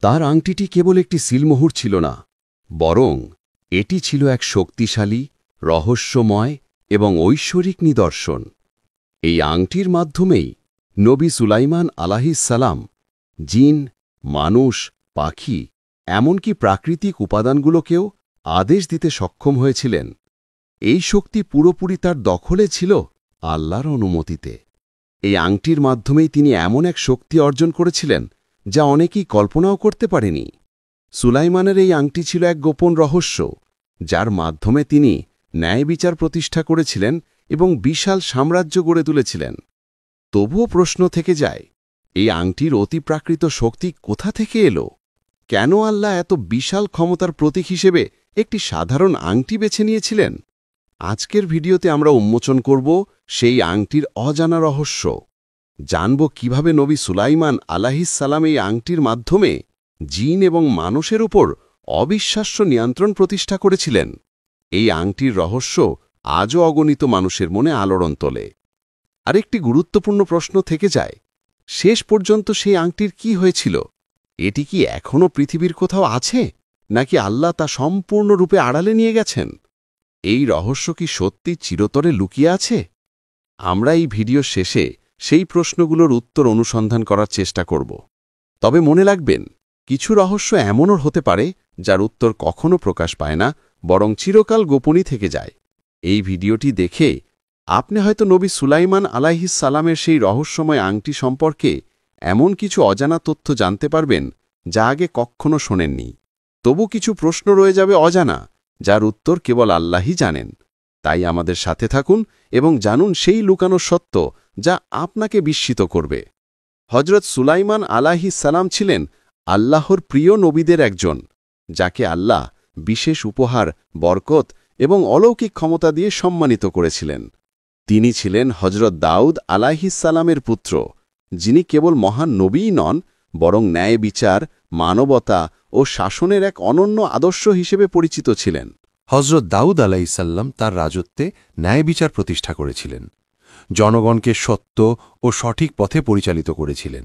তার আংটিটি কেবল একটি সিলমোহর ছিল না, বরং এটি ছিল এক শক্তিশালী, রহস্যময় এবং ঐশ্বরিক নিদর্শন। এই আংটির মাধ্যমেই নবী সুলাইমান আলাইহিসসালাম জিন, মানুষ, পাখি, এমনকি প্রাকৃতিক উপাদানগুলোকেও আদেশ দিতে সক্ষম হয়েছিলেন। এই শক্তি পুরোপুরি তার দখলে ছিল আল্লাহর অনুমতিতে। এই আংটির মাধ্যমেই তিনি এমন এক শক্তি অর্জন করেছিলেন যা অনেকেই কল্পনাও করতে পারেনি। সুলাইমানের এই আংটি ছিল এক গোপন রহস্য, যার মাধ্যমে তিনি ন্যায় বিচার প্রতিষ্ঠা করেছিলেন এবং বিশাল সাম্রাজ্য গড়ে তুলেছিলেন। তবুও প্রশ্ন থেকে যায়, এই আংটির অতিপ্রাকৃত শক্তি কোথা থেকে এলো? কেন আল্লাহ এত বিশাল ক্ষমতার প্রতীক হিসেবে একটি সাধারণ আংটি বেছে নিয়েছিলেন? আজকের ভিডিওতে আমরা উন্মোচন করব সেই আংটির অজানা রহস্য। জানব কিভাবে নবী সুলাইমান আলাইহিসসালাম এই আংটির মাধ্যমে জিন এবং মানুষের উপর অবিশ্বাস্য নিয়ন্ত্রণ প্রতিষ্ঠা করেছিলেন। এই আংটির রহস্য আজও অগণিত মানুষের মনে আলোড়ন তোলে। আরেকটি গুরুত্বপূর্ণ প্রশ্ন থেকে যায়, শেষ পর্যন্ত সেই আংটির কি হয়েছিল? এটি কি এখনও পৃথিবীর কোথাও আছে, নাকি আল্লাহ তা সম্পূর্ণরূপে আড়ালে নিয়ে গেছেন? এই রহস্য কি সত্যি চিরতরে লুকিয়ে আছে? আমরা এই ভিডিও শেষে সেই প্রশ্নগুলোর উত্তর অনুসন্ধান করার চেষ্টা করব। তবে মনে রাখবেন, কিছু রহস্য এমনও হতে পারে যার উত্তর কখনো প্রকাশ পায় না, বরং চিরকাল গোপনই থেকে যায়। এই ভিডিওটি দেখে আপনি হয়তো নবী সুলাইমান আলাইহিসসালামের সেই রহস্যময় আংটি সম্পর্কে এমন কিছু অজানা তথ্য জানতে পারবেন যা আগে কখনো শোনেননি। তবু কিছু প্রশ্ন রয়ে যাবে অজানা, যার উত্তর কেবল আল্লাহই জানেন। তাই আমাদের সাথে থাকুন এবং জানুন সেই লুকানো সত্য যা আপনাকে বিস্মিত করবে। হজরত সুলাইমান আলাইহিসসালাম ছিলেন আল্লাহর প্রিয় নবীদের একজন, যাকে আল্লাহ বিশেষ উপহার, বরকত এবং অলৌকিক ক্ষমতা দিয়ে সম্মানিত করেছিলেন। তিনি ছিলেন হজরত দাউদ আলাইহিসসালামের পুত্র, যিনি কেবল মহান নবীই নন, বরং ন্যায় বিচার, মানবতা ও শাসনের এক অনন্য আদর্শ হিসেবে পরিচিত ছিলেন। হজরত দাউদ আলাইহিসসালাম তার রাজত্বে ন্যায় বিচার প্রতিষ্ঠা করেছিলেন, জনগণকে সত্য ও সঠিক পথে পরিচালিত করেছিলেন।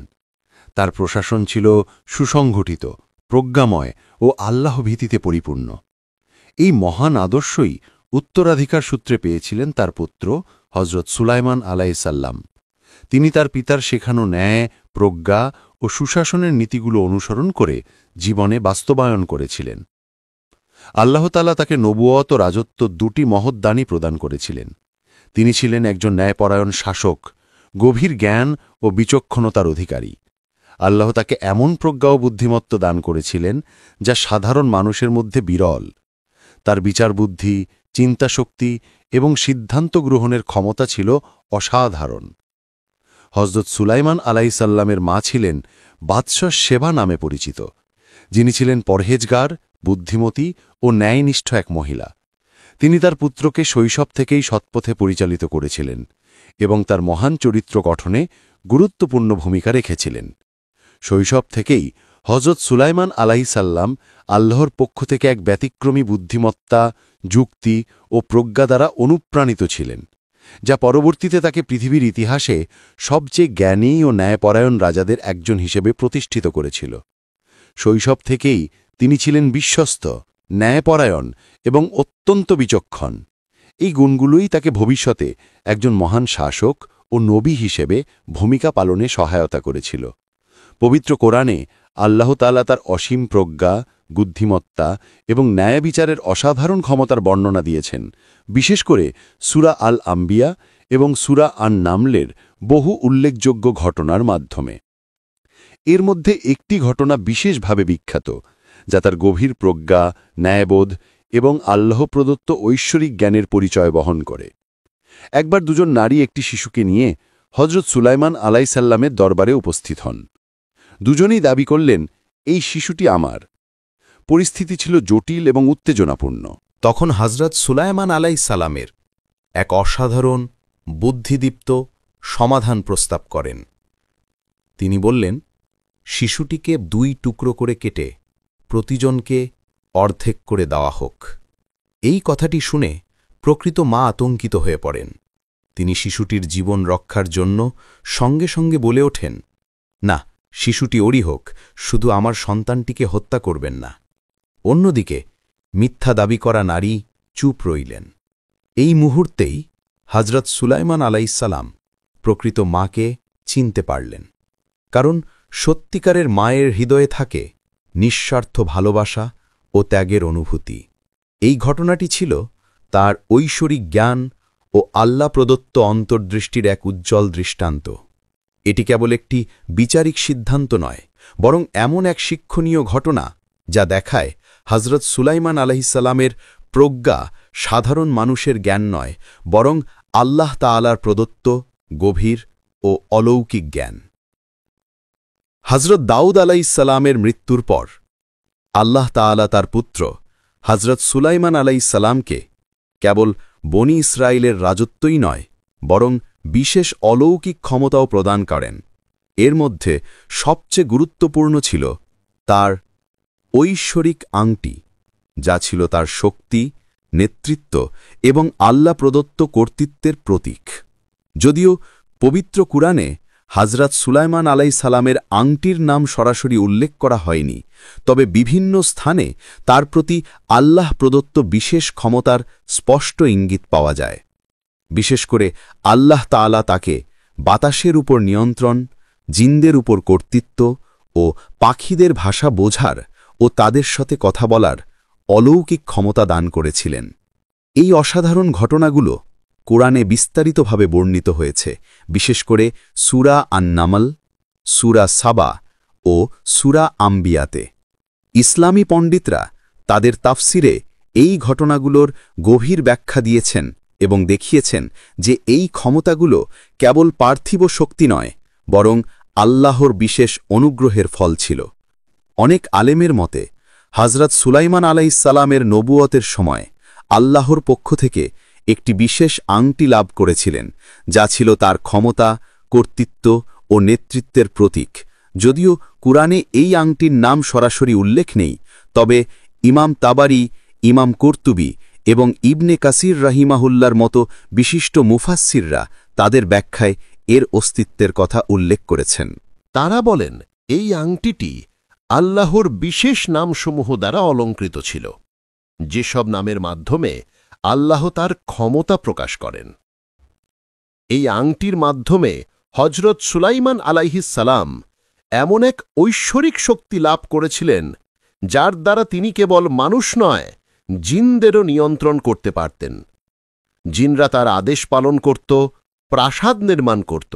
তার প্রশাসন ছিল সুসংগঠিত, প্রজ্ঞাময় ও আল্লাহভীতিতে পরিপূর্ণ। এই মহান আদর্শই উত্তরাধিকার সূত্রে পেয়েছিলেন তার পুত্র হজরত সুলাইমান আলাইহিসসালাম। তিনি তার পিতার শেখানো ন্যায়, প্রজ্ঞা ও সুশাসনের নীতিগুলো অনুসরণ করে জীবনে বাস্তবায়ন করেছিলেন। আল্লাহ তাআলা তাকে নবুয়ত ও রাজত্ব দুটি মহৎ দানই প্রদান করেছিলেন। তিনি ছিলেন একজন ন্যায়পরায়ণ শাসক, গভীর জ্ঞান ও বিচক্ষণতার অধিকারী। আল্লাহ তাকে এমন প্রজ্ঞা ও বুদ্ধিমত্তা দান করেছিলেন যা সাধারণ মানুষের মধ্যে বিরল। তার বিচারবুদ্ধি, চিন্তাশক্তি এবং সিদ্ধান্ত গ্রহণের ক্ষমতা ছিল অসাধারণ। হজরত সুলাইমান আলাইহিসসালামের মা ছিলেন বাদশাহ শেবা নামে পরিচিত, যিনি ছিলেন পরহেজগার, বুদ্ধিমতী ও ন্যায়নিষ্ঠ এক মহিলা। তিনি তার পুত্রকে শৈশব থেকেই সৎপথে পরিচালিত করেছিলেন এবং তার মহান চরিত্র গঠনে গুরুত্বপূর্ণ ভূমিকা রেখেছিলেন। শৈশব থেকেই হজরত সুলাইমান আলাইহিসসালাম আল্লাহর পক্ষ থেকে এক ব্যতিক্রমী বুদ্ধিমত্তা, যুক্তি ও প্রজ্ঞা দ্বারা অনুপ্রাণিত ছিলেন, যা পরবর্তীতে তাকে পৃথিবীর ইতিহাসে সবচেয়ে জ্ঞানী ও ন্যায়পরায়ণ রাজাদের একজন হিসেবে প্রতিষ্ঠিত করেছিল। শৈশব থেকেই তিনি ছিলেন বিশ্বস্ত, ন্যায়পরায়ণ এবং অত্যন্ত বিচক্ষণ। এই গুণগুলোই তাকে ভবিষ্যতে একজন মহান শাসক ও নবী হিসেবে ভূমিকা পালনে সহায়তা করেছিল। পবিত্র কোরআনে আল্লাহ তাআলা তার অসীম প্রজ্ঞা, বুদ্ধিমত্তা এবং ন্যায় বিচারের অসাধারণ ক্ষমতার বর্ণনা দিয়েছেন, বিশেষ করে সূরা আল আম্বিয়া এবং সূরা আন-নামলের বহু উল্লেখযোগ্য ঘটনার মাধ্যমে। এর মধ্যে একটি ঘটনা বিশেষভাবে বিখ্যাত, যা তার গভীর প্রজ্ঞা, ন্যায়বোধ এবং আল্লাহ প্রদত্ত ঐশ্বরিক জ্ঞানের পরিচয় বহন করে। একবার দুজন নারী একটি শিশুকে নিয়ে হজরত সুলাইমান আলাইহিসসালামের দরবারে উপস্থিত হন। দুজনেই দাবি করলেন, এই শিশুটি আমার। পরিস্থিতি ছিল জটিল এবং উত্তেজনাপূর্ণ। তখন হজরত সুলাইমান আলাইহিসসালামের এক অসাধারণ, বুদ্ধিদীপ্ত সমাধান প্রস্তাব করেন। তিনি বললেন, শিশুটিকে 2 টুকরো করে কেটে প্রতিজনকে অর্ধেক করে দেওয়া হোক। এই কথাটি শুনে প্রকৃত মা আতঙ্কিত হয়ে পড়েন। তিনি শিশুটির জীবন রক্ষার জন্য সঙ্গে সঙ্গে বলে ওঠেন, না, শিশুটি ওরই হোক, শুধু আমার সন্তানটিকে হত্যা করবেন না। অন্যদিকে মিথ্যা দাবি করা নারী চুপ রইলেন। এই মুহূর্তেই হজরত সুলাইমান আলাইহিসসালাম প্রকৃত মাকে চিনতে পারলেন, কারণ সত্যিকারের মায়ের হৃদয়ে থাকে নিঃস্বার্থ ভালোবাসা ও ত্যাগের অনুভূতি। এই ঘটনাটি ছিল তার ঐশ্বরিক জ্ঞান ও আল্লাহ প্রদত্ত অন্তর্দৃষ্টির এক উজ্জ্বল দৃষ্টান্ত। এটি কেবল একটি বিচারিক সিদ্ধান্ত নয়, বরং এমন এক শিক্ষণীয় ঘটনা যা দেখায় হজরত সুলাইমান আলাইহিসসালামের প্রজ্ঞা সাধারণ মানুষের জ্ঞান নয়, বরং আল্লাহ তাআলার প্রদত্ত গভীর ও অলৌকিক জ্ঞান। হজরত দাউদ আলাইহিসসালামের মৃত্যুর পর আল্লাহ তাআলা তার পুত্র হজরত সুলাইমান আলাইহিসসালামকে কেবল বনি ইসরায়েলের রাজত্বই নয়, বরং বিশেষ অলৌকিক ক্ষমতাও প্রদান করেন। এর মধ্যে সবচেয়ে গুরুত্বপূর্ণ ছিল তার ঐশ্বরিক আংটি, যা ছিল তার শক্তি, নেতৃত্ব এবং আল্লাহ প্রদত্ত কর্তৃত্বের প্রতীক। যদিও পবিত্র কুরআনে হজরত সুলাইমান আলাইহিসসালামের আংটির নাম সরাসরি উল্লেখ করা হয়নি, তবে বিভিন্ন স্থানে তার প্রতি আল্লাহ প্রদত্ত বিশেষ ক্ষমতার স্পষ্ট ইঙ্গিত পাওয়া যায়। বিশেষ করে আল্লাহ তাআলা তাকে বাতাসের উপর নিয়ন্ত্রণ, জিনদের উপর কর্তৃত্ব ও পাখিদের ভাষা বোঝার ও তাদের সাথে কথা বলার অলৌকিক ক্ষমতা দান করেছিলেন। এই অসাধারণ ঘটনাগুলো কোরআনে বিস্তারিতভাবে বর্ণিত হয়েছে, বিশেষ করে সূরা আন-নামল, সূরা সাবা ও সূরা আম্বিয়াতে। ইসলামী পণ্ডিতরা তাদের তাফসিরে এই ঘটনাগুলোর গভীর ব্যাখ্যা দিয়েছেন এবং দেখিয়েছেন যে এই ক্ষমতাগুলো কেবল পার্থিব শক্তি নয়, বরং আল্লাহর বিশেষ অনুগ্রহের ফল ছিল। অনেক আলেমের মতে হজরত সুলাইমান আলাইহিসসালামের নবুয়তের সময় আল্লাহর পক্ষ থেকে একটি বিশেষ আংটি লাভ করেছিলেন, যা ছিল তার ক্ষমতা, কর্তৃত্ব ও নেতৃত্বের প্রতীক। যদিও কুরআনে এই আংটির নাম সরাসরি উল্লেখ নেই, তবে ইমাম তাবারি, ইমাম কুরতুবী এবং ইবনে কাসির রাহিমাহুল্লার মতো বিশিষ্ট মুফাসসিররা তাদের ব্যাখ্যায় এর অস্তিত্বের কথা উল্লেখ করেছেন। তারা বলেন এই আংটিটি আল্লাহর বিশেষ নামসমূহ দ্বারা অলঙ্কৃত ছিল, যেসব নামের মাধ্যমে আল্লাহ তার ক্ষমতা প্রকাশ করেন। এই আংটির মাধ্যমে হজরত সুলাইমান আলাইহিসসালাম এমন এক ঐশ্বরিক শক্তি লাভ করেছিলেন, যার দ্বারা তিনি কেবল মানুষ নয়, জিনদেরও নিয়ন্ত্রণ করতে পারতেন। জিনরা তার আদেশ পালন করত, প্রাসাদ নির্মাণ করত,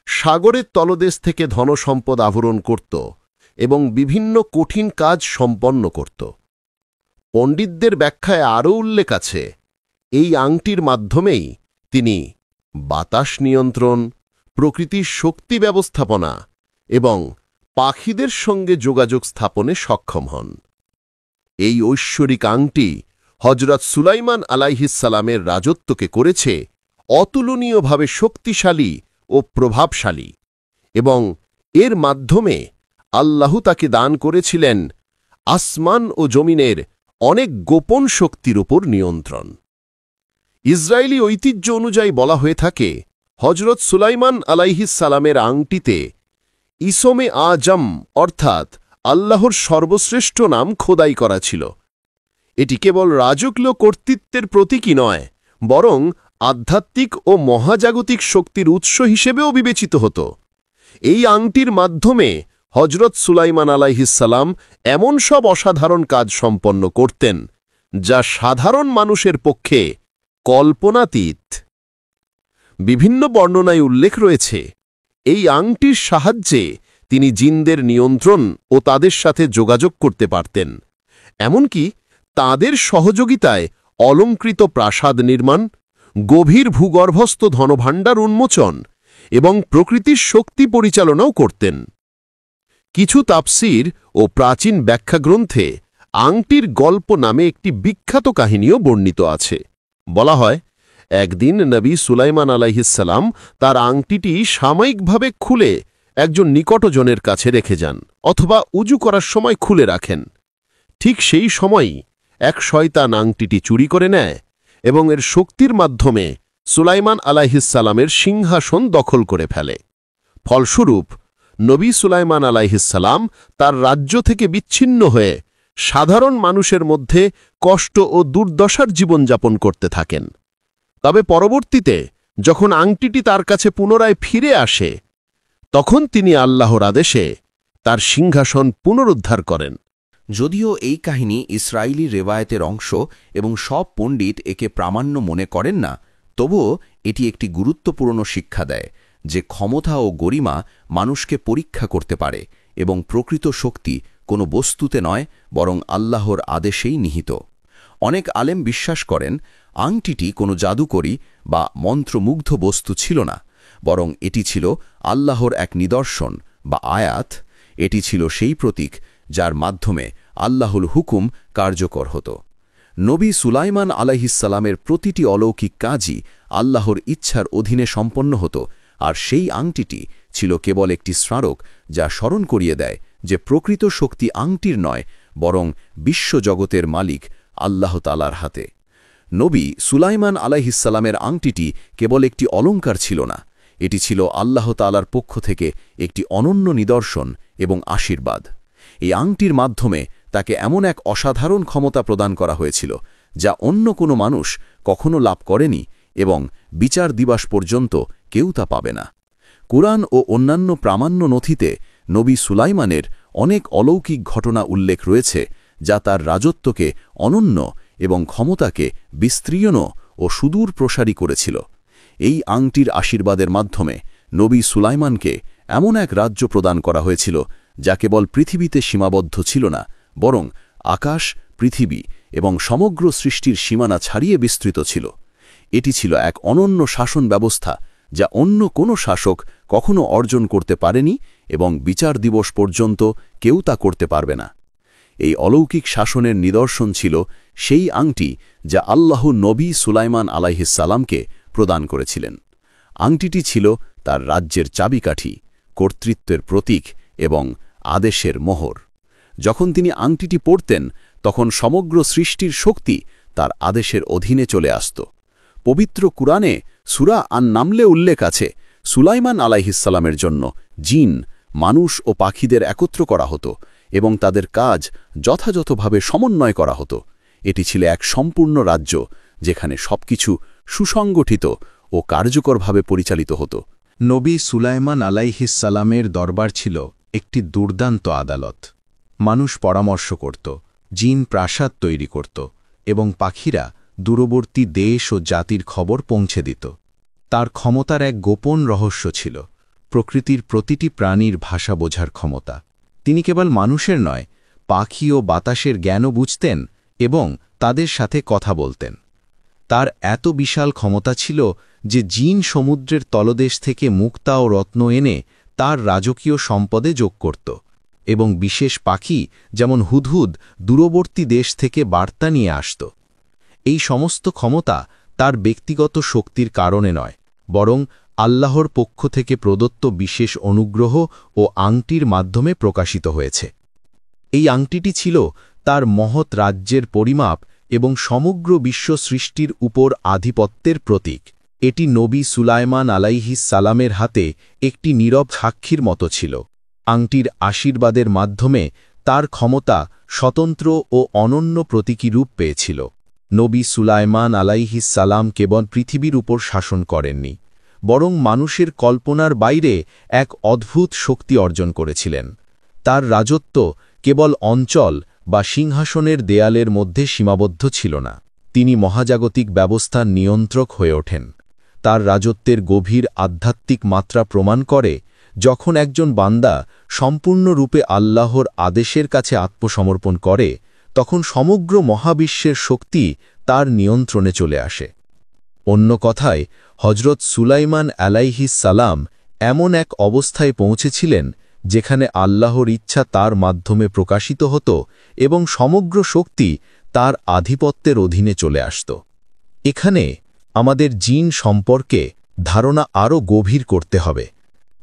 সাগরের তলদেশ থেকে ধনসম্পদ আহরণ করত এবং বিভিন্ন কঠিন কাজ সম্পন্ন করত। পণ্ডিতদের ব্যাখ্যায় আরও উল্লেখ আছে, এই আংটির মাধ্যমেই তিনি বাতাস নিয়ন্ত্রণ, প্রকৃতির শক্তি ব্যবস্থাপনা এবং পাখিদের সঙ্গে যোগাযোগ স্থাপনে সক্ষম হন। এই ঐশ্বরিক আংটি হজরত সুলাইমান আলাইহিসসালামের রাজত্বকে করেছে অতুলনীয়ভাবে শক্তিশালী ও প্রভাবশালী, এবং এর মাধ্যমে আল্লাহ তাকে দান করেছিলেন আসমান ও জমিনের অনেক গোপন শক্তির উপর নিয়ন্ত্রণ। ইসরায়েলি ঐতিহ্য অনুযায়ী বলা হয়ে থাকে, হজরত সুলাইমান আলাইহিসসালামের আংটিতে ইসমে আজম অর্থাৎ আল্লাহর সর্বশ্রেষ্ঠ নাম খোদাই করা ছিল। এটি কেবল রাজকীয় কর্তৃত্বের প্রতীকই নয়, বরং আধ্যাত্মিক ও মহাজাগতিক শক্তির উৎস হিসেবেও বিবেচিত হতো। এই আংটির মাধ্যমে হজরত সুলাইমান আলাইহিসসালাম এমন সব অসাধারণ কাজ সম্পন্ন করতেন, যা সাধারণ মানুষের পক্ষে কল্পনাতীত। বিভিন্ন বর্ণনায় উল্লেখ রয়েছে, এই আংটির সাহায্যে তিনি জিনদের নিয়ন্ত্রণ ও তাদের সাথে যোগাযোগ করতে পারতেন, এমনকি তাদের সহযোগিতায় অলঙ্কৃত প্রাসাদ নির্মাণ, গভীর ভূগর্ভস্থ ধনভাণ্ডার উন্মোচন এবং প্রকৃতির শক্তি পরিচালনাও করতেন। কিছু তাফসীর ও প্রাচীন ব্যাখ্যাগ্রন্থে আংটির গল্প নামে একটি বিখ্যাত কাহিনীও বর্ণিত আছে। বলা হয়, একদিন নবী সুলাইমান আলাইহিসসালাম তার আংটিটি সাময়িকভাবে খুলে একজন নিকটজনের কাছে রেখে যান, অথবা উজু করার সময় খুলে রাখেন। ঠিক সেই সময়ই এক শয়তান আংটিটি চুরি করে নেয় এবং এর শক্তির মাধ্যমে সুলাইমান আলাইহিসসালামের সিংহাসন দখল করে ফেলে। ফলস্বরূপ নবী সুলাইমান আলাইহিসসালাম তার রাজ্য থেকে বিচ্ছিন্ন হয়ে সাধারণ মানুষের মধ্যে কষ্ট ও দুর্দশার জীবনযাপন করতে থাকেন। তবে পরবর্তীতে যখন আংটিটি তার কাছে পুনরায় ফিরে আসে, তখন তিনি আল্লাহর আদেশে তার সিংহাসন পুনরুদ্ধার করেন। যদিও এই কাহিনী ইসরায়েলি রেওয়ায়েতের অংশ এবং সব পণ্ডিত একে প্রামাণ্য মনে করেন না, তবুও এটি একটি গুরুত্বপূর্ণ শিক্ষা দেয় যে ক্ষমতা ও গরিমা মানুষকে পরীক্ষা করতে পারে এবং প্রকৃত শক্তি কোনো বস্তুতে নয় বরং আল্লাহর আদেশেই নিহিত। অনেক আলেম বিশ্বাস করেন আংটিটি কোনো জাদুকরী বা মন্ত্রমুগ্ধ বস্তু ছিল না, বরং এটি ছিল আল্লাহর এক নিদর্শন বা আয়াত। এটি ছিল সেই প্রতীক যার মাধ্যমে আল্লাহর হুকুম কার্যকর হতো। নবী সুলাইমান আলাইহিসসালামের প্রতিটি অলৌকিক কাজই আল্লাহর ইচ্ছার অধীনে সম্পন্ন হতো, আর সেই আংটিটি ছিল কেবল একটি স্মারক যা স্মরণ করিয়ে দেয় যে প্রকৃত শক্তি আংটির নয় বরং বিশ্বজগতের মালিক আল্লাহ তাআলার হাতে। নবী সুলাইমান আলাইহিসসালামের আংটিটি কেবল একটি অলঙ্কার ছিল না, এটি ছিল আল্লাহ তাআলার পক্ষ থেকে একটি অনন্য নিদর্শন এবং আশীর্বাদ। এই আংটির মাধ্যমে তাকে এমন এক অসাধারণ ক্ষমতা প্রদান করা হয়েছিল যা অন্য কোনো মানুষ কখনো লাভ করেনি এবং বিচার দিবস পর্যন্ত কেউ তা পাবে না। কুরআন ও অন্যান্য প্রামাণ্য নথিতে নবী সুলাইমানের অনেক অলৌকিক ঘটনা উল্লেখ রয়েছে যা তার রাজত্বকে অনন্য এবং ক্ষমতাকে বিস্তীর্ণ ও সুদূর প্রসারী করেছিল। এই আংটির আশীর্বাদের মাধ্যমে নবী সুলাইমানকে এমন এক রাজ্য প্রদান করা হয়েছিল যা কেবল পৃথিবীতে সীমাবদ্ধ ছিল না, বরং আকাশ, পৃথিবী এবং সমগ্র সৃষ্টির সীমানা ছাড়িয়ে বিস্তৃত ছিল। এটি ছিল এক অনন্য শাসন ব্যবস্থা যা অন্য কোনো শাসক কখনো অর্জন করতে পারেনি এবং বিচার দিবস পর্যন্ত কেউ তা করতে পারবে না। এই অলৌকিক শাসনের নিদর্শন ছিল সেই আংটি যা আল্লাহ নবী সুলাইমান আলাইহিসসালামকে প্রদান করেছিলেন। আংটিটি ছিল তার রাজ্যের চাবিকাঠি, কর্তৃত্বের প্রতীক এবং আদেশের মোহর। যখন তিনি আংটিটি পরতেন তখন সমগ্র সৃষ্টির শক্তি তার আদেশের অধীনে চলে আসত। পবিত্র কুরআনে সূরা আন-নামলে উল্লেখ আছে সুলাইমান আলাইহিসসালামের জন্য জিন, মানুষ ও পাখিদের একত্র করা হতো এবং তাদের কাজ যথাযথভাবে সমন্বয় করা হতো। এটি ছিল এক সম্পূর্ণ রাজ্য যেখানে সবকিছু সুসংগঠিত ও কার্যকরভাবে পরিচালিত হতো। নবী সুলাইমান আলাইহিসসালামের দরবার ছিল একটি দুর্দান্ত আদালত। মানুষ পরামর্শ করত, জিন প্রাসাদ তৈরি করত এবং পাখিরা দূরবর্তী দেশ ও জাতির খবর পৌঁছে দিত। তার ক্ষমতার এক গোপন রহস্য ছিল প্রকৃতির প্রতিটি প্রাণীর ভাষা বোঝার ক্ষমতা। তিনি কেবল মানুষের নয়, পাখি ও বাতাসের জ্ঞানও বুঝতেন এবং তাদের সাথে কথা বলতেন। তার এত বিশাল ক্ষমতা ছিল যে জিন সমুদ্রের তলদেশ থেকে মুক্তা ও রত্ন এনে তার রাজকীয় সম্পদে যোগ করত এবং বিশেষ পাখি যেমন হুদহুদ দূরবর্তী দেশ থেকে বার্তা নিয়ে আসত। এই সমস্ত ক্ষমতা তার ব্যক্তিগত শক্তির কারণে নয়, বরং আল্লাহর পক্ষ থেকে প্রদত্ত বিশেষ অনুগ্রহ ও আংটির মাধ্যমে প্রকাশিত হয়েছে। এই আংটিটি ছিল তার মহৎ রাজ্যের পরিমাপ এবং সমগ্র বিশ্ব সৃষ্টির উপর আধিপত্যের প্রতীক। এটি নবী সুলাইমান আলাইহিসসালামের হাতে একটি নীরব সাক্ষীর মতো ছিল। আংটির আশীর্বাদের মাধ্যমে তার ক্ষমতা স্বতন্ত্র ও অনন্য প্রতীকী রূপ পেয়েছিল। নবী সুলাইমান আলাইহিসসালাম কেবল পৃথিবীর উপর শাসন করেননি, বরং মানুষের কল্পনার বাইরে এক অদ্ভুত শক্তি অর্জন করেছিলেন। তার রাজত্ব কেবল অঞ্চল বা সিংহাসনের দেয়ালের মধ্যে সীমাবদ্ধ ছিল না, তিনি মহাজাগতিক ব্যবস্থার নিয়ন্ত্রক হয়ে ওঠেন। তার রাজত্বের গভীর আধ্যাত্মিক মাত্রা প্রমাণ করে যখন একজন বান্দা সম্পূর্ণরূপে আল্লাহর আদেশের কাছে আত্মসমর্পণ করে, তখন সমগ্র মহাবিশ্বের শক্তি তার নিয়ন্ত্রণে চলে আসে। অন্য কথায়, হজরত সুলাইমান আলাইহিসসালাম এমন এক অবস্থায় পৌঁছেছিলেন যেখানে আল্লাহর ইচ্ছা তার মাধ্যমে প্রকাশিত হতো এবং সমগ্র শক্তি তার আধিপত্যের অধীনে চলে আসত। এখানে আমাদের জিন সম্পর্কে ধারণা আরও গভীর করতে হবে।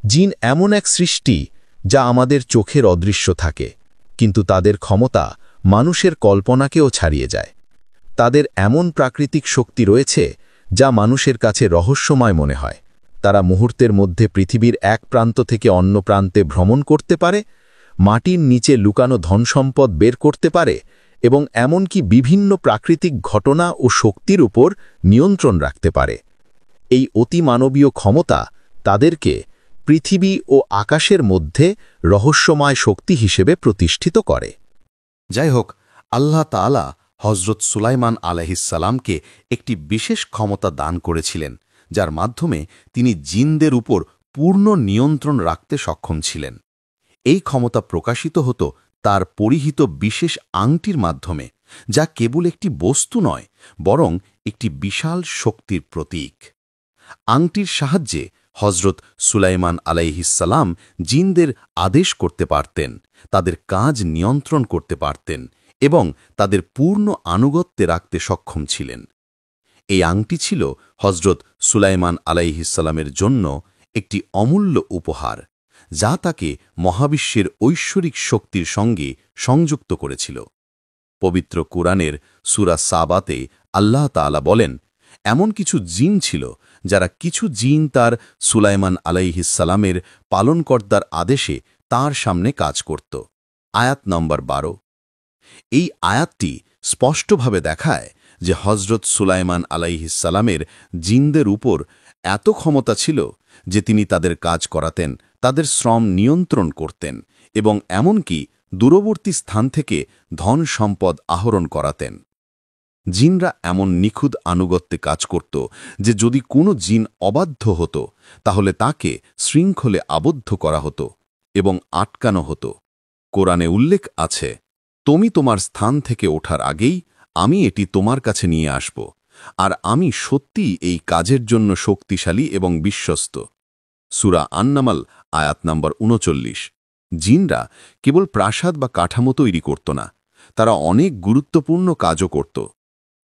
জিন এমন এক সৃষ্টি যা আমাদের চোখের অদৃশ্য থাকে, কিন্তু তাদের ক্ষমতা মানুষের কল্পনাকেও ছাড়িয়ে যায়। তাদের এমন প্রাকৃতিক শক্তি রয়েছে যা মানুষের কাছে রহস্যময় মনে হয়। তারা মুহূর্তের মধ্যে পৃথিবীর এক প্রান্ত থেকে অন্য প্রান্তে ভ্রমণ করতে পারে, মাটির নিচে লুকানো ধনসম্পদ বের করতে পারে এবং এমনকি বিভিন্ন প্রাকৃতিক ঘটনা ও শক্তির উপর নিয়ন্ত্রণ রাখতে পারে। এই অতিমানবীয় ক্ষমতা তাদেরকে পৃথিবী ও আকাশের মধ্যে রহস্যময় শক্তি হিসেবে প্রতিষ্ঠিত করে। যাই হোক, আল্লাহ তাআলা হজরত সুলাইমান আলাইহিসসালামকে একটি বিশেষ ক্ষমতা দান করেছিলেন, যার মাধ্যমে তিনি জিনদের উপর পূর্ণ নিয়ন্ত্রণ রাখতে সক্ষম ছিলেন। এই ক্ষমতা প্রকাশিত হতো তার পরিহিত বিশেষ আংটির মাধ্যমে, যা কেবল একটি বস্তু নয়, বরং একটি বিশাল শক্তির প্রতীক। আংটির সাহায্যে হজরত সুলাইমান আলাইহিসসালাম জিনদের আদেশ করতে পারতেন, তাদের কাজ নিয়ন্ত্রণ করতে পারতেন এবং তাদের পূর্ণ আনুগত্যে রাখতে সক্ষম ছিলেন। এই আংটি ছিল হজরত সুলাইমান আলাইহিসসালামের জন্য একটি অমূল্য উপহার, যা তাকে মহাবিশ্বের ঐশ্বরিক শক্তির সঙ্গে সংযুক্ত করেছিল। পবিত্র কুরআনের সূরা সাবাতে আল্লাহ তাআলা বলেন, এমন কিছু জিন ছিল যারা কিছু জিন তার সুলাইমান আলাইহিসসালামের পালনকর্তার আদেশে তার সামনে কাজ করত। আয়াত নম্বর 12। এই আয়াতটি স্পষ্টভাবে দেখায় যে হজরত সুলাইমান আলাইহিসসালামের জিনদের উপর এত ক্ষমতা ছিল যে তিনি তাদের কাজ করাতেন, তাদের শ্রম নিয়ন্ত্রণ করতেন এবং এমনকি দূরবর্তী স্থান থেকে ধন সম্পদ আহরণ করাতেন। জিনরা এমন নিখুঁত আনুগত্যে কাজ করত যে যদি কোনো জিন অবাধ্য হতো তাহলে তাকে শৃঙ্খলে আবদ্ধ করা হতো এবং আটকানো হতো। কোরআনে উল্লেখ আছে, তুমি তোমার স্থান থেকে ওঠার আগেই আমি এটি তোমার কাছে নিয়ে আসব, আর আমি সত্যিই এই কাজের জন্য শক্তিশালী এবং বিশ্বস্ত। সূরা আন-নামল আয়াত নম্বর ৩৯। জিনরা কেবল প্রাসাদ বা কাঠামো তৈরি করত না, তারা অনেক গুরুত্বপূর্ণ কাজও করত।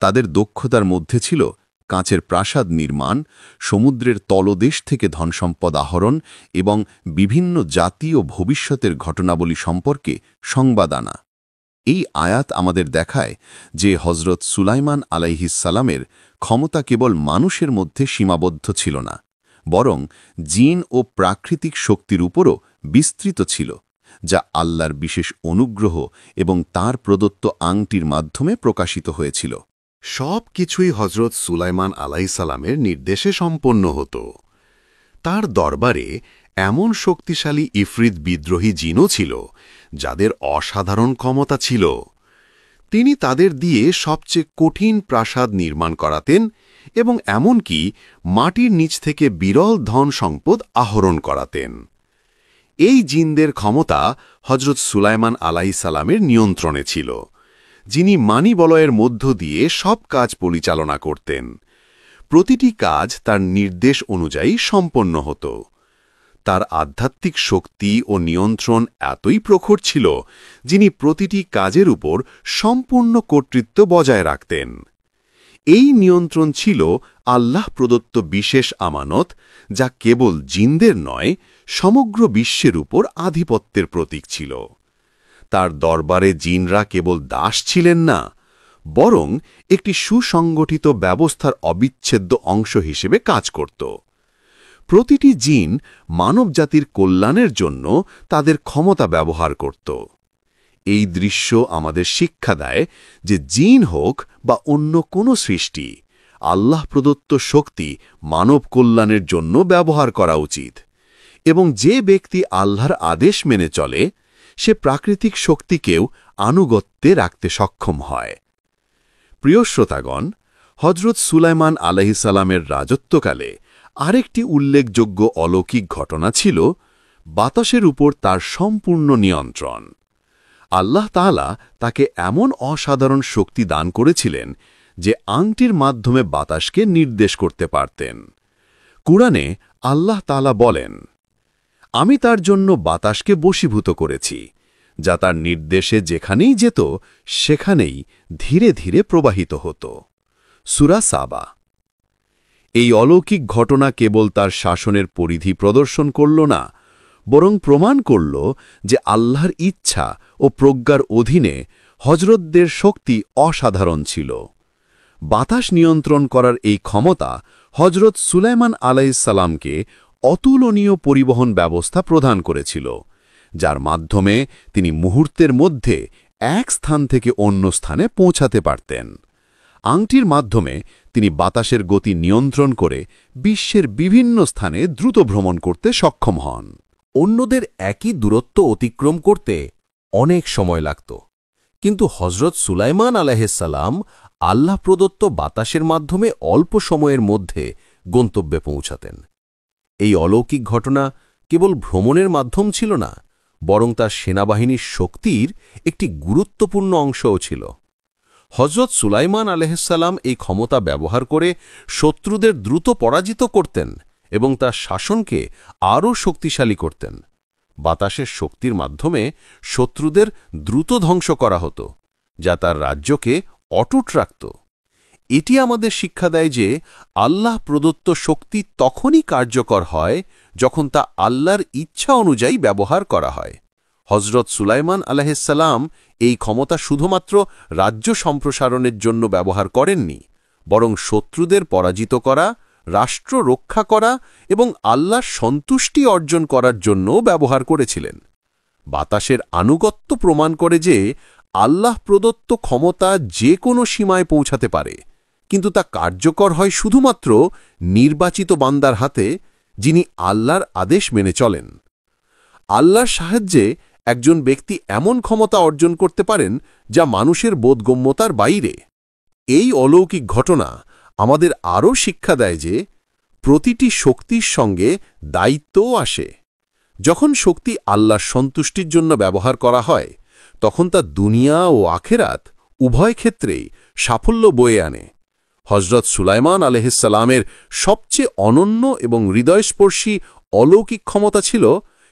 তাদের দক্ষতার মধ্যে ছিল কাঁচের প্রাসাদ নির্মাণ, সমুদ্রের তলদেশ থেকে ধনসম্পদ আহরণ এবং বিভিন্ন জাতীয় ভবিষ্যতের ঘটনাবলী সম্পর্কে সংবাদ আনা। এই আয়াত আমাদের দেখায় যে হজরত সুলাইমান আলাইহিসসালামের ক্ষমতা কেবল মানুষের মধ্যে সীমাবদ্ধ ছিল না, বরং জিন ও প্রাকৃতিক শক্তির উপরও বিস্তৃত ছিল, যা আল্লাহর বিশেষ অনুগ্রহ এবং তার প্রদত্ত আংটির মাধ্যমে প্রকাশিত হয়েছিল। সব কিছুই হজরত সুলাইমান আলাইহিসসালামের নির্দেশে সম্পন্ন হতো। তার দরবারে এমন শক্তিশালী ইফরিত বিদ্রোহী জিনও ছিল যাদের অসাধারণ ক্ষমতা ছিল। তিনি তাদের দিয়ে সবচেয়ে কঠিন প্রাসাদ নির্মাণ করাতেন এবং এমনকি মাটির নিচ থেকে বিরল ধন সম্পদ আহরণ করাতেন। এই জিনদের ক্ষমতা হজরত সুলাইমান আলাইহিসসালামের নিয়ন্ত্রণে ছিল, যিনি মানিবলয়ের মধ্য দিয়ে সব কাজ পরিচালনা করতেন। প্রতিটি কাজ তার নির্দেশ অনুযায়ী সম্পন্ন হতো। তার আধ্যাত্মিক শক্তি ও নিয়ন্ত্রণ এতই প্রখর ছিল, যিনি প্রতিটি কাজের উপর সম্পূর্ণ কর্তৃত্ব বজায় রাখতেন। এই নিয়ন্ত্রণ ছিল আল্লাহ প্রদত্ত বিশেষ আমানত, যা কেবল জিনদের নয়, সমগ্র বিশ্বের উপর আধিপত্যের প্রতীক ছিল। তার দরবারে জিনরা কেবল দাস ছিলেন না, বরং একটি সুসংগঠিত ব্যবস্থার অবিচ্ছেদ্য অংশ হিসেবে কাজ করত। প্রতিটি জিন মানবজাতির কল্যাণের জন্য তাদের ক্ষমতা ব্যবহার করত। এই দৃশ্য আমাদের শিক্ষা দেয় যে জিন হোক বা অন্য কোনো সৃষ্টি, আল্লাহ প্রদত্ত শক্তি মানব কল্যাণের জন্য ব্যবহার করা উচিত, এবং যে ব্যক্তি আল্লাহর আদেশ মেনে চলে সে প্রাকৃতিক শক্তিকেও আনুগত্যে রাখতে সক্ষম হয়। প্রিয় শ্রোতাগণ, হজরত সুলাইমান আলাইহিসসালামের রাজত্বকালে আরেকটি উল্লেখযোগ্য অলৌকিক ঘটনা ছিল বাতাসের উপর তার সম্পূর্ণ নিয়ন্ত্রণ। আল্লাহ তাআলা তাকে এমন অসাধারণ শক্তি দান করেছিলেন যে আংটির মাধ্যমে বাতাসকে নির্দেশ করতে পারতেন। কুরআনে আল্লাহ তাআলা বলেন, আমি তার জন্য বাতাসকে বশীভূত করেছি, যা তার নির্দেশে যেখানেই যেত সেখানেই ধীরে ধীরে প্রবাহিত হতো। সূরা সাবা। এই অলৌকিক ঘটনা কেবল তার শাসনের পরিধি প্রদর্শন করল না, বরং প্রমাণ করল যে আল্লাহর ইচ্ছা ও প্রজ্ঞার অধীনে হজরতদের শক্তি অসাধারণ ছিল। বাতাস নিয়ন্ত্রণ করার এই ক্ষমতা হজরত সুলাইমান আলাইহিসসালামকে অতুলনীয় পরিবহন ব্যবস্থা প্রদান করেছিল, যার মাধ্যমে তিনি মুহূর্তের মধ্যে এক স্থান থেকে অন্য স্থানে পৌঁছাতে পারতেন। আংটির মাধ্যমে তিনি বাতাসের গতি নিয়ন্ত্রণ করে বিশ্বের বিভিন্ন স্থানে দ্রুত ভ্রমণ করতে সক্ষম হন। অন্যদের একই দূরত্ব অতিক্রম করতে অনেক সময় লাগত, কিন্তু হজরত সুলাইমান আলাইহিসসালাম আল্লাহ প্রদত্ত বাতাসের মাধ্যমে অল্প সময়ের মধ্যে গন্তব্যে পৌঁছাতেন। এই অলৌকিক ঘটনা কেবল ভ্রমণের মাধ্যম ছিল না, বরং তার সেনাবাহিনীর শক্তির একটি গুরুত্বপূর্ণ অংশও ছিল। হজরত সুলাইমান আলাইহিসসালাম এই ক্ষমতা ব্যবহার করে শত্রুদের দ্রুত পরাজিত করতেন এবং তার শাসনকে আরও শক্তিশালী করতেন। বাতাসের শক্তির মাধ্যমে শত্রুদের দ্রুত ধ্বংস করা হতো, যা তার রাজ্যকে অটুট রাখত। এটি আমাদের শিক্ষা দেয় যে আল্লাহ প্রদত্ত শক্তি তখনই কার্যকর হয় যখন তা আল্লাহর ইচ্ছা অনুযায়ী ব্যবহার করা হয়। হজরত সুলাইমান আলাইহিসসালাম এই ক্ষমতা শুধুমাত্র রাজ্য সম্প্রসারণের জন্য ব্যবহার করেননি, বরং শত্রুদের পরাজিত করা, রাষ্ট্র রক্ষা করা এবং আল্লাহর সন্তুষ্টি অর্জন করার জন্য ব্যবহার করেছিলেন। বাতাসের আনুগত্য প্রমাণ করে যে আল্লাহ প্রদত্ত ক্ষমতা যে কোনো সীমায় পৌঁছাতে পারে, কিন্তু তা কার্যকর হয় শুধুমাত্র নির্বাচিত বান্দার হাতে, যিনি আল্লাহর আদেশ মেনে চলেন। আল্লাহর সাহায্যে একজন ব্যক্তি এমন ক্ষমতা অর্জন করতে পারেন যা মানুষের বোধগম্যতার বাইরে। এই অলৌকিক ঘটনা আমাদের আরও শিক্ষা দেয় যে প্রতিটি শক্তির সঙ্গে দায়িত্বও আসে। যখন শক্তি আল্লাহর সন্তুষ্টির জন্য ব্যবহার করা হয়, তখন তা দুনিয়া ও আখেরাত উভয় ক্ষেত্রেই সাফল্য বয়ে আনে। হজরত সুলাইমান আলাইহিসসালামের সবচেয়ে অনন্য এবং হৃদয়স্পর্শী অলৌকিক ক্ষমতা ছিল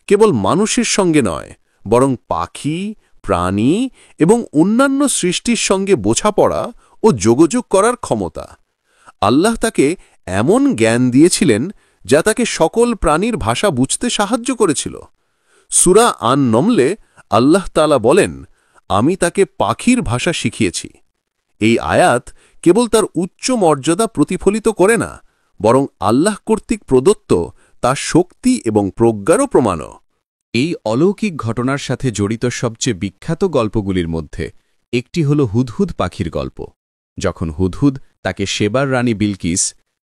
কেবল মানুষের সঙ্গে নয়, বরং পাখি, প্রাণী এবং অন্যান্য সৃষ্টির সঙ্গে বোঝাপড়া ও যোগাযোগ করার ক্ষমতা। আল্লাহ তাকে এমন জ্ঞান দিয়েছিলেন যা তাকে সকল প্রাণীর ভাষা বুঝতে সাহায্য করেছিল। সূরা আন-নমলে আল্লাহ তাআলা বলেন, আমি তাকে পাখির ভাষা শিখিয়েছি। এই আয়াত কেবল তার উচ্চ মর্যাদা প্রতিফলিত করে না, বরং আল্লাহ কর্তৃক প্রদত্ত তার শক্তি এবং প্রজ্ঞারও প্রমাণও। এই অলৌকিক ঘটনার সাথে জড়িত সবচেয়ে বিখ্যাত গল্পগুলির মধ্যে একটি হল হুদহুদ পাখির গল্প। যখন হুদহুদ তাকে সেবার রানী বিলকিস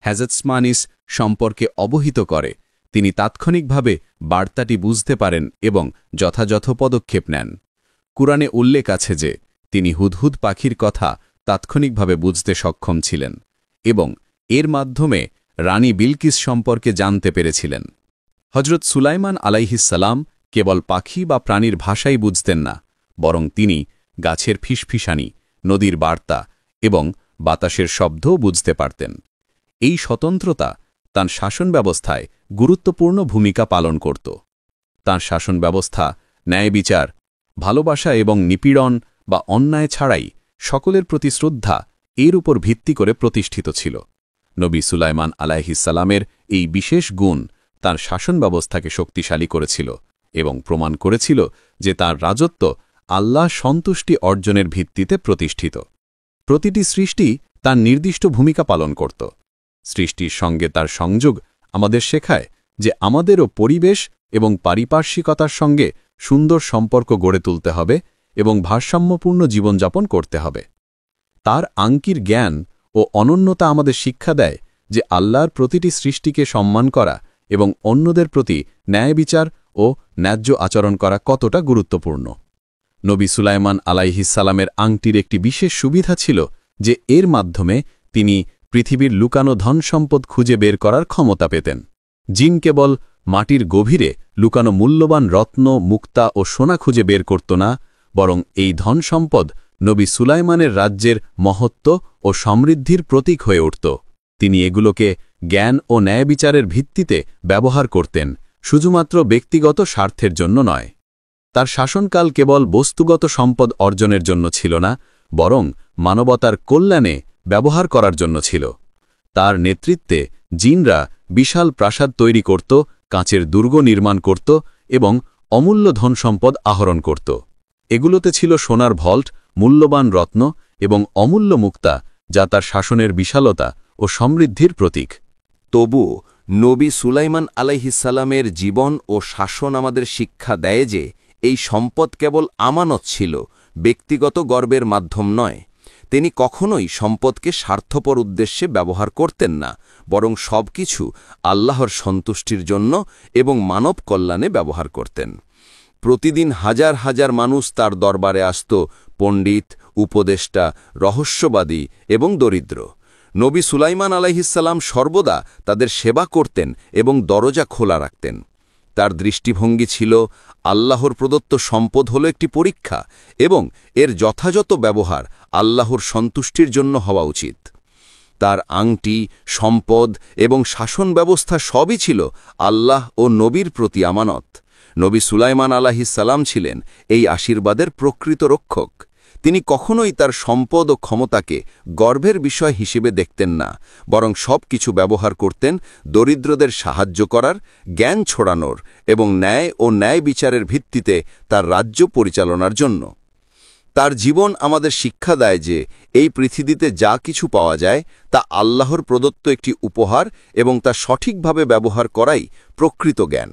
হ্যাজতসমানিস সম্পর্কে অবহিত করে, তিনি তাৎক্ষণিকভাবে বার্তাটি বুঝতে পারেন এবং যথাযথ পদক্ষেপ নেন। কুরআনে উল্লেখ আছে যে তিনি হুদহুদ পাখির কথা তাৎক্ষণিকভাবে বুঝতে সক্ষম ছিলেন এবং এর মাধ্যমে রানী বিলকিস সম্পর্কে জানতে পেরেছিলেন। হজরত সুলাইমান আলাইহিসসালাম কেবল পাখি বা প্রাণীর ভাষাই বুঝতেন না, বরং তিনি গাছের ফিসফিসানি, নদীর বার্তা এবং বাতাসের শব্দও বুঝতে পারতেন। এই স্বতন্ত্রতা তাঁর শাসন ব্যবস্থায় গুরুত্বপূর্ণ ভূমিকা পালন করত। তাঁর শাসন ব্যবস্থা ন্যায় বিচার, ভালোবাসা এবং নিপীড়ন বা অন্যায় ছাড়াই সকলের প্রতি শ্রদ্ধা এর উপর ভিত্তি করে প্রতিষ্ঠিত ছিল। নবী সুলাইমান আলাইহিসসালামের এই বিশেষ গুণ তাঁর শাসন ব্যবস্থাকে শক্তিশালী করেছিল এবং প্রমাণ করেছিল যে তাঁর রাজত্ব আল্লাহ সন্তুষ্টি অর্জনের ভিত্তিতে প্রতিষ্ঠিত। প্রতিটি সৃষ্টি তার নির্দিষ্ট ভূমিকা পালন করত। সৃষ্টির সঙ্গে তার সংযোগ আমাদের শেখায় যে আমাদেরও পরিবেশ এবং পারিপার্শ্বিকতার সঙ্গে সুন্দর সম্পর্ক গড়ে তুলতে হবে এবং ভারসাম্যপূর্ণ জীবনযাপন করতে হবে। তার আঙ্কির জ্ঞান ও অনন্যতা আমাদের শিক্ষা দেয় যে আল্লাহর প্রতিটি সৃষ্টিকে সম্মান করা এবং অন্যদের প্রতি ন্যায় বিচার ও ন্যায্য আচরণ করা কতটা গুরুত্বপূর্ণ। নবী সুলাইমান আলাইহিসসালামের আংটির একটি বিশেষ সুবিধা ছিল যে এর মাধ্যমে তিনি পৃথিবীর লুকানো ধনসম্পদ খুঁজে বের করার ক্ষমতা পেতেন। জিন কেবল মাটির গভীরে লুকানো মূল্যবান রত্ন, মুক্তা ও সোনা খুঁজে বের করত না, বরং এই ধনসম্পদ নবী সুলাইমানের রাজ্যের মহত্ব ও সমৃদ্ধির প্রতীক হয়ে উঠত। তিনি এগুলোকে জ্ঞান ও ন্যায় বিচারের ভিত্তিতে ব্যবহার করতেন, শুধুমাত্র ব্যক্তিগত স্বার্থের জন্য নয়। তার শাসনকাল কেবল বস্তুগত সম্পদ অর্জনের জন্য ছিল না, বরং মানবতার কল্যাণে ব্যবহার করার জন্য ছিল। তার নেতৃত্বে জিনরা বিশাল প্রাসাদ তৈরি করত, কাঁচের দুর্গ নির্মাণ করত এবং অমূল্য ধনসম্পদ আহরণ করত। এগুলোতে ছিল সোনার ভল্ট, মূল্যবান রত্ন এবং অমূল্য মুক্তা, যা তার শাসনের বিশালতা ও সমৃদ্ধির প্রতীক। তবু নবী সুলাইমান আলাইহিসসালামের জীবন ও শাসন আমাদের শিক্ষা দেয় যে এই সম্পদ কেবল আমানত ছিল, ব্যক্তিগত গর্বের মাধ্যম নয়। তিনি কখনোই সম্পদকে স্বার্থপর উদ্দেশ্যে ব্যবহার করতেন না, বরং সবকিছু আল্লাহর সন্তুষ্টির জন্য এবং মানব কল্যাণে ব্যবহার করতেন। প্রতিদিন হাজার হাজার মানুষ তার দরবারে আসত, পণ্ডিত, উপদেষ্টা, রহস্যবাদী এবং দরিদ্র। নবী সুলাইমান আলাইহিসসালাম সর্বদা তাদের সেবা করতেন এবং দরজা খোলা রাখতেন। তার দৃষ্টিভঙ্গি ছিল আল্লাহর প্রদত্ত সম্পদ হল একটি পরীক্ষা এবং এর যথাযথ ব্যবহার আল্লাহর সন্তুষ্টির জন্য হওয়া উচিত। তার আংটি, সম্পদ এবং শাসন ব্যবস্থা সবই ছিল আল্লাহ ও নবীর প্রতি আমানত। নবী সুলাইমান আলাইহিসসালাম ছিলেন এই আশীর্বাদের প্রকৃত রক্ষক। তিনি কখনোই তার সম্পদ ও ক্ষমতাকে গর্বের বিষয় হিসেবে দেখতেন না, বরং সব কিছু ব্যবহার করতেন দরিদ্রদের সাহায্য করার, জ্ঞান ছড়ানোর এবং ন্যায় ও ন্যায় বিচারের ভিত্তিতে তার রাজ্য পরিচালনার জন্য। তার জীবন আমাদের শিক্ষা দেয় যে এই পৃথিবীতে যা কিছু পাওয়া যায় তা আল্লাহর প্রদত্ত একটি উপহার এবং তা সঠিকভাবে ব্যবহার করাই প্রকৃত জ্ঞান।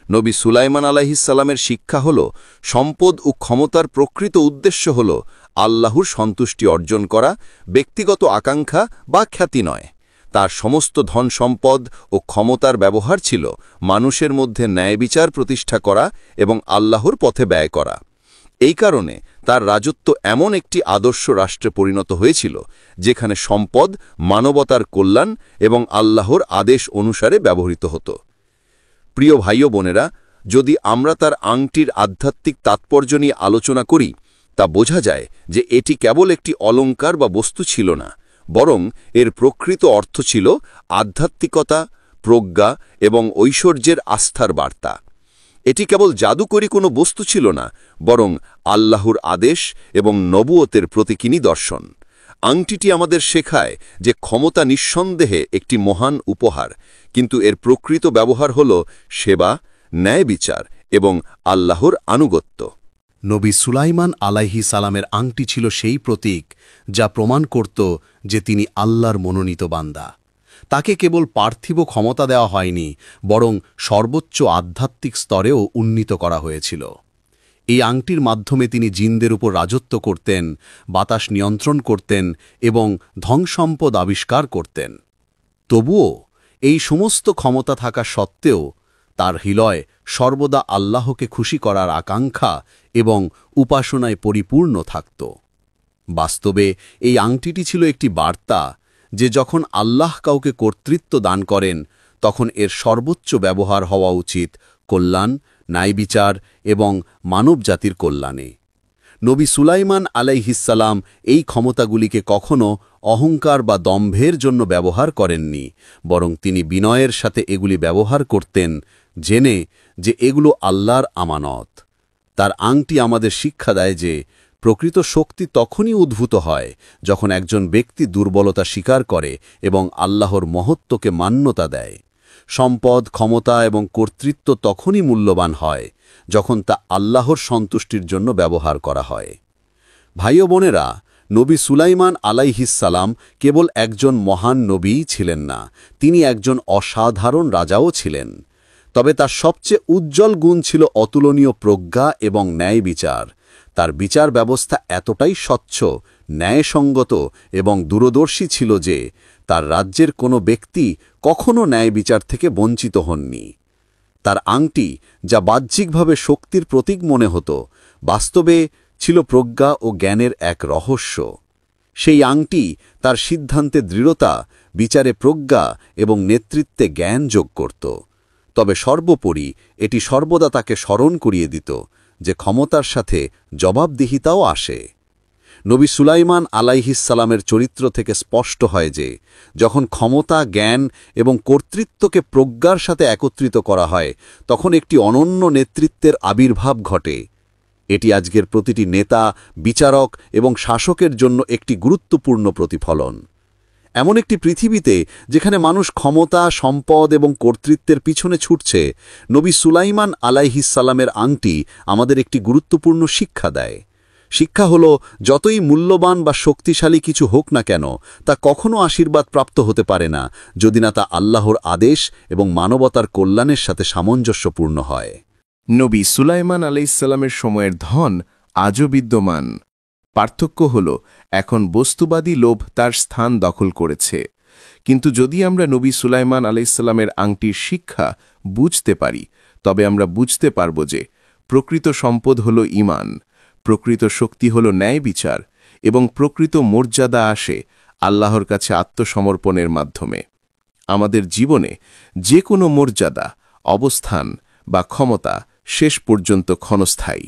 নবী সুলাইমান আলাইহিসসালামের শিক্ষা হল সম্পদ ও ক্ষমতার প্রকৃত উদ্দেশ্য হল আল্লাহর সন্তুষ্টি অর্জন করা, ব্যক্তিগত আকাঙ্ক্ষা বা খ্যাতি নয়। তার সমস্ত ধন সম্পদ ও ক্ষমতার ব্যবহার ছিল মানুষের মধ্যে ন্যায় বিচার প্রতিষ্ঠা করা এবং আল্লাহর পথে ব্যয় করা। এই কারণে তার রাজত্ব এমন একটি আদর্শ রাষ্ট্রে পরিণত হয়েছিল যেখানে সম্পদ মানবতার কল্যাণ এবং আল্লাহর আদেশ অনুসারে ব্যবহৃত হতো। প্রিয় ভাই ও বোনেরা, যদি আমরা তার আংটির আধ্যাত্মিক তাৎপর্য নিয়ে আলোচনা করি, তা বোঝা যায় যে এটি কেবল একটি অলংকার বা বস্তু ছিল না, বরং এর প্রকৃত অর্থ ছিল আধ্যাত্মিকতা, প্রজ্ঞা এবং ঐশ্বর্যের আস্থার বার্তা। এটি কেবল জাদুকরী কোনো বস্তু ছিল না, বরং আল্লাহর আদেশ এবং নবুয়তের প্রতীকী নিদর্শন। আংটিটি আমাদের শেখায় যে ক্ষমতা নিঃসন্দেহে একটি মহান উপহার, কিন্তু এর প্রকৃত ব্যবহার হল সেবা, ন্যায় বিচার এবং আল্লাহর আনুগত্য। নবী সুলাইমান আলাইহিসসালামের আংটি ছিল সেই প্রতীক যা প্রমাণ করত যে তিনি আল্লাহর মনোনীত বান্দা। তাকে কেবল পার্থিব ক্ষমতা দেওয়া হয়নি, বরং সর্বোচ্চ আধ্যাত্মিক স্তরেও উন্নীত করা হয়েছিল। এই আংটির মাধ্যমে তিনি জিনদের উপর রাজত্ব করতেন, বাতাস নিয়ন্ত্রণ করতেন এবং ধনসম্পদ আবিষ্কার করতেন। তবুও এই সমস্ত ক্ষমতা থাকা সত্ত্বেও তার হৃদয় সর্বদা আল্লাহকে খুশি করার আকাঙ্ক্ষা এবং উপাসনায় পরিপূর্ণ থাকত। বাস্তবে এই আংটিটি ছিল একটি বার্তা যে যখন আল্লাহ কাউকে কর্তৃত্ব দান করেন, তখন এর সর্বোচ্চ ব্যবহার হওয়া উচিত কল্যাণ, ন্যায়বিচার এবং মানবজাতির কল্যাণে। নবী সুলাইমান আলাইহিসসালাম এই ক্ষমতাগুলিকে কখনো অহংকার বা দম্ভের জন্য ব্যবহার করেননি, বরং তিনি বিনয়ের সাথে এগুলি ব্যবহার করতেন, জেনে যে এগুলো আল্লাহর আমানত। তার আংটি আমাদের শিক্ষা দেয় যে প্রকৃত শক্তি তখনই উদ্ভূত হয় যখন একজন ব্যক্তি দুর্বলতা স্বীকার করে এবং আল্লাহর মহত্বকে মান্যতা দেয়। সম্পদ, ক্ষমতা এবং কর্তৃত্ব তখনই মূল্যবান হয় যখন তা আল্লাহর সন্তুষ্টির জন্য ব্যবহার করা হয়। ভাই ও বোনেরা, নবী সুলাইমান আলাইহিসসালাম কেবল একজন মহান নবীই ছিলেন না, তিনি একজন অসাধারণ রাজাও ছিলেন। তবে তার সবচেয়ে উজ্জ্বল গুণ ছিল অতুলনীয় প্রজ্ঞা এবং ন্যায় বিচার। তার বিচার ব্যবস্থা এতটাই স্বচ্ছ, ন্যায়সঙ্গত এবং দূরদর্শী ছিল যে তার রাজ্যের কোনো ব্যক্তি কখনো ন্যায় বিচার থেকে বঞ্চিত হননি। তার আংটি, যা বাহ্যিকভাবে শক্তির প্রতীক মনে হতো, বাস্তবে ছিল প্রজ্ঞা ও জ্ঞানের এক রহস্য। সেই আংটি তার সিদ্ধান্তে দৃঢ়তা, বিচারে প্রজ্ঞা এবং নেতৃত্বে জ্ঞান যোগ করত। তবে সর্বোপরি এটি সর্বদা তাকে স্মরণ করিয়ে দিত যে ক্ষমতার সাথে জবাবদিহিতাও আসে। নবী সুলাইমান আলাইহিসসালামের চরিত্র থেকে স্পষ্ট হয় যে যখন ক্ষমতা, জ্ঞান এবং কর্তৃত্বকে প্রজ্ঞার সাথে একত্রিত করা হয়, তখন একটি অনন্য নেতৃত্বের আবির্ভাব ঘটে। এটি আজকের প্রতিটি নেতা, বিচারক এবং শাসকের জন্য একটি গুরুত্বপূর্ণ প্রতিফলন। এমন একটি পৃথিবীতে যেখানে মানুষ ক্ষমতা, সম্পদ এবং কর্তৃত্বের পিছনে ছুটছে, নবী সুলাইমান আলাইহিসসালামের আংটি আমাদের একটি গুরুত্বপূর্ণ শিক্ষা দেয়। শিক্ষা হল যতই মূল্যবান বা শক্তিশালী কিছু হোক না কেন তা কখনো আশীর্বাদ প্রাপ্ত হতে পারে না যদি না তা আল্লাহর আদেশ এবং মানবতার কল্যাণের সাথে সামঞ্জস্যপূর্ণ হয়। নবী সুলাইমান আলাইহিসসালামের সময়ের ধন আজও বিদ্যমান। পার্থক্য হল এখন বস্তুবাদী লোভ তার স্থান দখল করেছে। কিন্তু যদি আমরা নবী সুলাইমান আলাইহিসসালামের আংটির শিক্ষা বুঝতে পারি, তবে আমরা বুঝতে পারব যে প্রকৃত সম্পদ হল ঈমান, প্রকৃত শক্তি হল ন্যায় বিচার এবং প্রকৃত মর্যাদা আসে আল্লাহর কাছে আত্মসমর্পণের মাধ্যমে। আমাদের জীবনে যে কোনো মর্যাদা, অবস্থান বা ক্ষমতা শেষ পর্যন্ত ক্ষণস্থায়ী।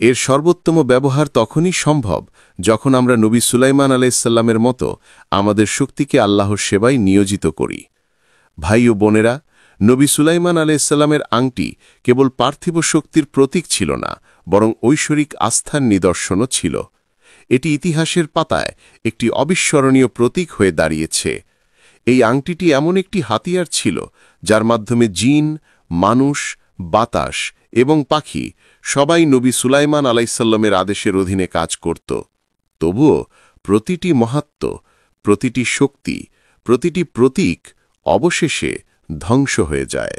এর সর্বোত্তম ব্যবহার তখনই সম্ভব যখন আমরা নবী সুলাইমান আলাইহিসসালামের মতো আমাদের শক্তিকে আল্লাহর সেবায় নিয়োজিত করি। ভাই ও বোনেরা, নবী সুলাইমান আলাইহিসসালামের আংটি কেবল পার্থিব শক্তির প্রতীক ছিল না, বরং ঐশ্বরিক আস্থার নিদর্শনও ছিল। এটি ইতিহাসের পাতায় একটি অবিস্মরণীয় প্রতীক হয়ে দাঁড়িয়েছে। এই আংটিটি এমন একটি হাতিয়ার ছিল যার মাধ্যমে জিন, মানুষ, বাতাস এবং পাখি সবাই নবী সুলাইমান আলাইহিসসালামের আদেশের অধীনে কাজ করত। তবুও প্রতিটি মাহাত্ম্য, প্রতিটি শক্তি, প্রতিটি প্রতীক অবশেষে ধ্বংস হয়ে যায়।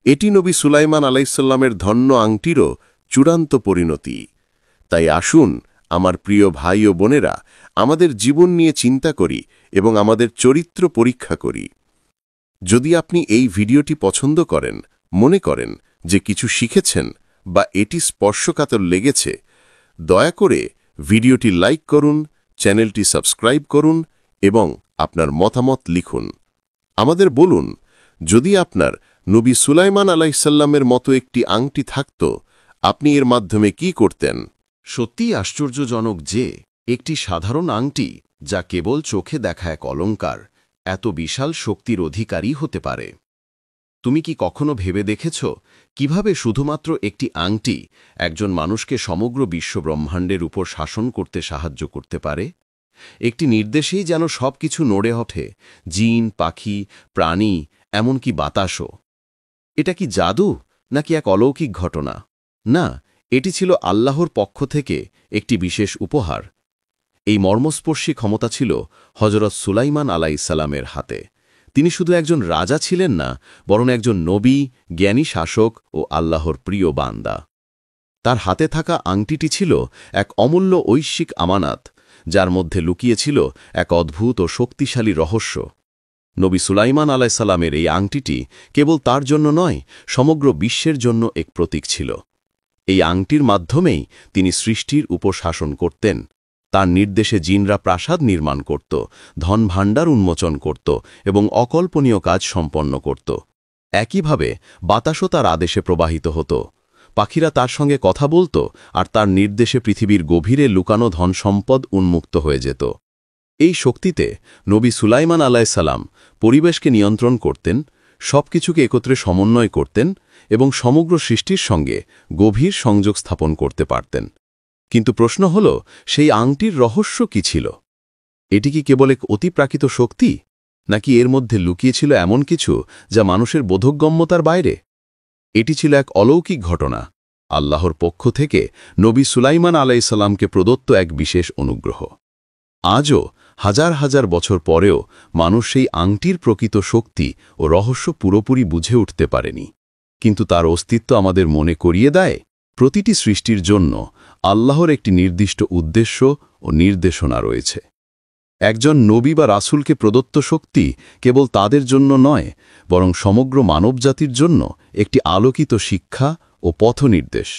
এটি নবী সুলাইমান আলাইহিসসালামের ধন্য আংটিরও চূড়ান্ত পরিণতি। তাই আসুন আমার প্রিয় ভাই ও বোনেরা, আমাদের জীবন নিয়ে চিন্তা করি এবং আমাদের চরিত্র পরীক্ষা করি। যদি আপনি এই ভিডিওটি পছন্দ করেন, মনে করেন যে কিছু শিখেছেন বা এটি স্পর্শকাতর লেগেছে, দয়া করে ভিডিওটি লাইক করুন, চ্যানেলটি সাবস্ক্রাইব করুন এবং আপনার মতামত লিখুন। আমাদের বলুন, যদি আপনার নবী সুলাইমান আলাইহিসসালামের মতো একটি আংটি থাকত, আপনি এর মাধ্যমে কি করতেন? সত্যিই আশ্চর্যজনক যে একটি সাধারণ আংটি, যা কেবল চোখে দেখা এক অলংকার, এত বিশাল শক্তির অধিকারী হতে পারে। তুমি কি কখনো ভেবে দেখেছ কিভাবে শুধুমাত্র একটি আংটি একজন মানুষকে সমগ্র বিশ্বব্রহ্মাণ্ডের উপর শাসন করতে সাহায্য করতে পারে? একটি নির্দেশেই যেন সবকিছু নড়ে ওঠে, জিন, পাখি, প্রাণী, এমনকি বাতাসও। এটা কি জাদু নাকি এক অলৌকিক ঘটনা? না, এটি ছিল আল্লাহর পক্ষ থেকে একটি বিশেষ উপহার। এই মর্মস্পর্শী ক্ষমতা ছিল হযরত সুলাইমান আলাইহিসসালামের হাতে। তিনি শুধু একজন রাজা ছিলেন না, বরং একজন নবী, জ্ঞানী শাসক ও আল্লাহর প্রিয় বান্দা। তার হাতে থাকা আংটিটি ছিল এক অমূল্য ঐশ্বিক আমানাত, যার মধ্যে লুকিয়েছিল এক অদ্ভুত ও শক্তিশালী রহস্য। নবী সুলাইমান আলাইহিসসালামের এই আংটিটি কেবল তার জন্য নয়, সমগ্র বিশ্বের জন্য এক প্রতীক ছিল। এই আংটির মাধ্যমেই তিনি সৃষ্টির উপর শাসন করতেন। তার নির্দেশে জিনরা প্রাসাদ নির্মাণ করত, ধনভাণ্ডার উন্মোচন করত এবং অকল্পনীয় কাজ সম্পন্ন করত। একইভাবে বাতাসও তার আদেশে প্রবাহিত হতো। পাখিরা তার সঙ্গে কথা বলত, আর তার নির্দেশে পৃথিবীর গভীরে লুকানো ধনসম্পদ উন্মুক্ত হয়ে যেত। এই শক্তিতে নবী সুলাইমান আলাইহিসসালাম পরিবেশকে নিয়ন্ত্রণ করতেন, সবকিছুকে একত্রে সমন্বয় করতেন এবং সমগ্র সৃষ্টির সঙ্গে গভীর সংযোগ স্থাপন করতে পারতেন। কিন্তু প্রশ্ন হল, সেই আংটির রহস্য কি ছিল? এটি কি কেবল এক অতিপ্রাকৃত শক্তি, নাকি এর মধ্যে লুকিয়েছিল এমন কিছু যা মানুষের বোধগম্যতার বাইরে? এটি ছিল এক অলৌকিক ঘটনা, আল্লাহর পক্ষ থেকে নবী সুলাইমান আলাইহিসসালামকে প্রদত্ত এক বিশেষ অনুগ্রহ। আজও হাজার হাজার বছর পরেও মানুষ সেই আংটির প্রকৃত শক্তি ও রহস্য পুরোপুরি বুঝে উঠতে পারেনি। কিন্তু তার অস্তিত্ব আমাদের মনে করিয়ে দেয়, প্রতিটি সৃষ্টির জন্য আল্লাহর একটি নির্দিষ্ট উদ্দেশ্য ও নির্দেশনা রয়েছে। একজন নবী বা রাসূলকে প্রদত্ত শক্তি কেবল তাদের জন্য নয়, বরং সমগ্র মানবজাতির জন্য একটি আলোকিত শিক্ষা ও পথনির্দেশ।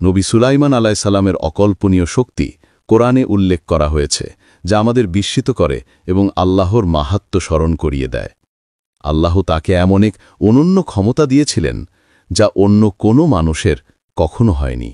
নবী সুলাইমান আলাইহিসসালামের অকল্পনীয় শক্তি কোরআনে উল্লেখ করা হয়েছে, যা আমাদের বিস্মিত করে এবং আল্লাহর মাহাত্ম্য স্মরণ করিয়ে দেয়। আল্লাহ তাকে এমন এক অনন্য ক্ষমতা দিয়েছিলেন, যা অন্য কোনো মানুষের কখনো হয়নি,